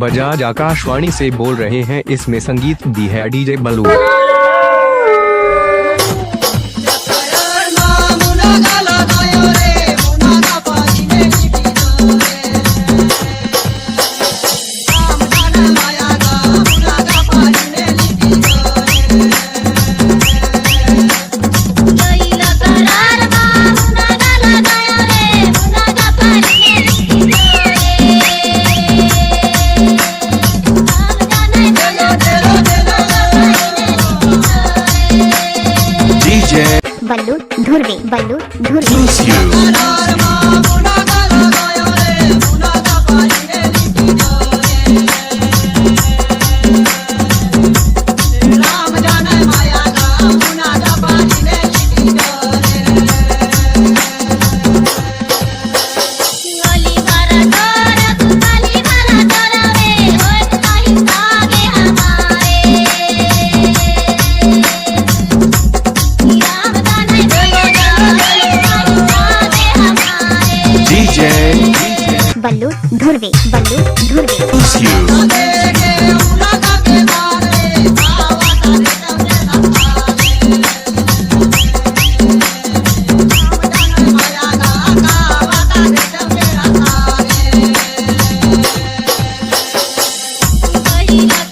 बजाज आकाशवाणी से बोल रहे हैं। इसमें संगीत दी है डीजे बल्लू। बल्लू धुर्वे, बल्लू धुर्वे। बल्लू धुर्वे, बल्लू धुर्वे। Bye.